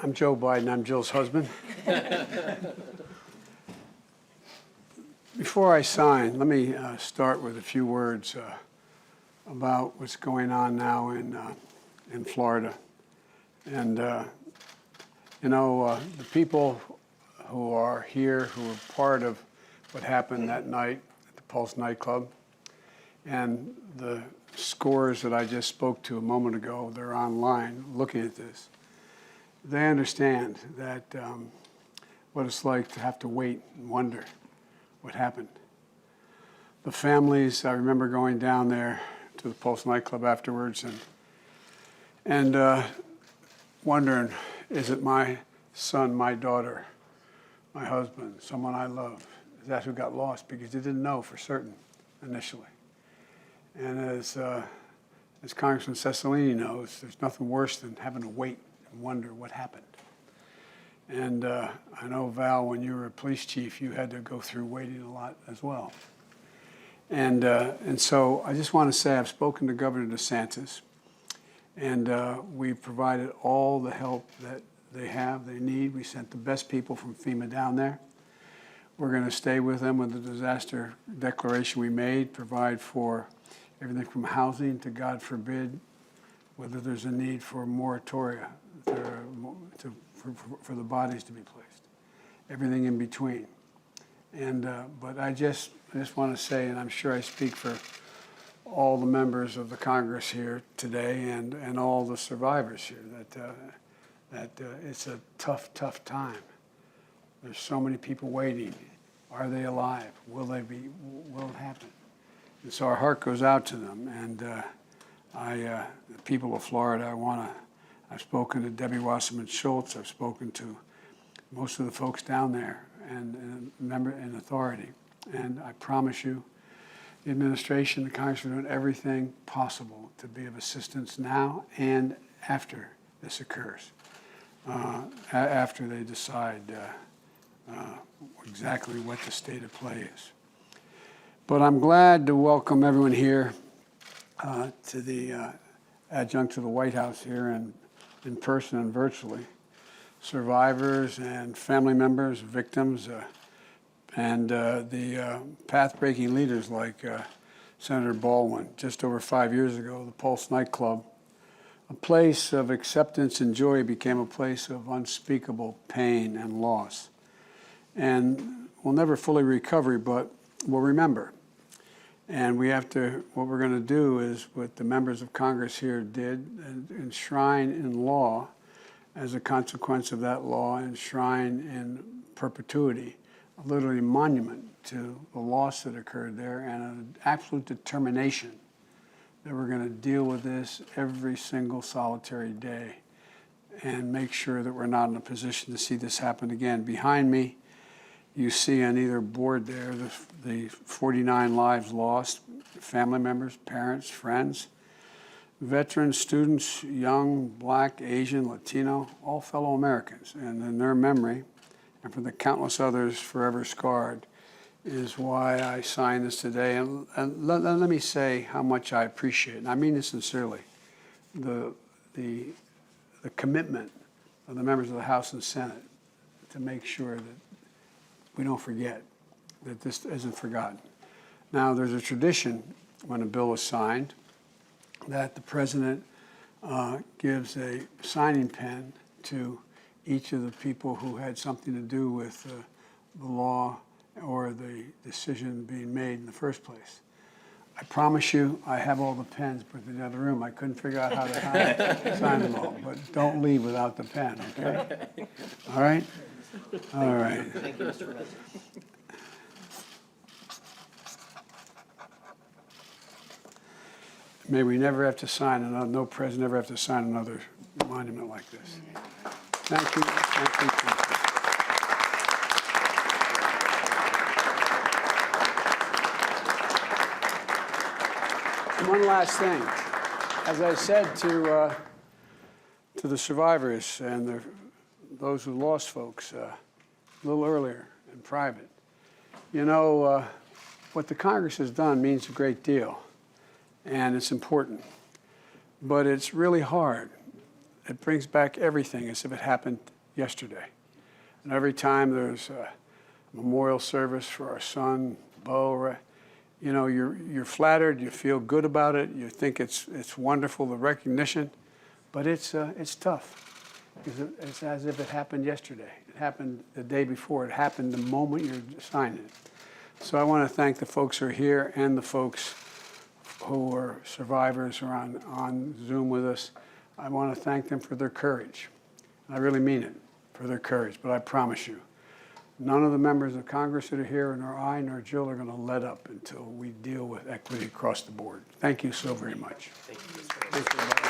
I'm Joe Biden. I'm Jill's husband. Before I sign, let me start with a few words about what's going on now in Florida. And, the people who are here, who are part of what happened that night at the Pulse nightclub, and the scores that I just spoke to a moment ago, they're online looking at this. They understand that what it's like to have to wait and wonder what happened. The families, I remember going down there to the Pulse nightclub afterwards and wondering, is it my son, my daughter, my husband, someone I love? Is that who got lost? Because they didn't know for certain initially. And as Congressman Cicilline knows, there's nothing worse than having to wait and wonder what happened. And I know, Val, when you were a police chief, you had to go through waiting a lot as well. And so I just want to say I've spoken to Governor DeSantis, and we've provided all the help that they need. We sent the best people from FEMA down there. We're going to stay with them with the disaster declaration we made, provide for everything from housing to, God forbid, whether there's a need for moratoria for the bodies to be placed, everything in between. And but I just want to say, and I'm sure I speak for all the members of the Congress here today and all the survivors here, that it's a tough time. There's so many people waiting. Are they alive? Will it happen? And so our heart goes out to them. And the people of Florida, I've spoken to Debbie Wasserman Schultz. I've spoken to most of the folks down there and authority. And I promise you, the administration, the Congress are doing everything possible to be of assistance now and after this occurs, after they decide exactly what the state of play is. But I'm glad to welcome everyone here to the adjunct to the White House here and in person and virtually, survivors and family members, victims, and the path-breaking leaders like Senator Baldwin. Just over 5 years ago, the Pulse nightclub, a place of acceptance and joy, became a place of unspeakable pain and loss. And we'll never fully recover, but we'll remember. And what we're going to do is what the members of Congress here did, and enshrine in law, as a consequence of that law, enshrine in perpetuity, literally a monument to the loss that occurred there and an absolute determination that we're going to deal with this every single solitary day and make sure that we're not in a position to see this happen again. Behind me, you see on either board there the 49 lives lost, family members, parents, friends, veterans, students, young, Black, Asian, Latino, all fellow Americans. And in their memory, and for the countless others forever scarred, is why I signed this today. And let me say how much I appreciate, and I mean this sincerely, the commitment of the members of the House and Senate to make sure that we don't forget, that this isn't forgotten. Now, there's a tradition when a bill is signed that the president gives a signing pen to each of the people who had something to do with the law or the decision being made in the first place. I promise you, I have all the pens put in the other room. I couldn't figure out how to sign them all, but don't leave without the pen, okay? All right? All right. Thank you, Mr. President. May we never have to sign another, no president ever have to sign another monument like this. Thank you. Thank you. Thank you. And one last thing. As I said to the survivors and those who lost folks a little earlier in private, what the Congress has done means a great deal, and it's important. But it's really hard it brings back everything as if it happened yesterday. And every time there's a memorial service for our son, Bo, you know, you're flattered, you feel good about it, you think it's wonderful, the recognition, but it's tough. It's as if it happened yesterday. It happened the day before. It happened the moment you're signing it. So I want to thank the folks who are here and the folks who are survivors who are on Zoom with us. I want to thank them for their courage. I really mean it, for their courage. But I promise you, none of the members of Congress that are here, nor I, nor Jill, are going to let up until we deal with equity across the board. Thank you so very much. Thank you.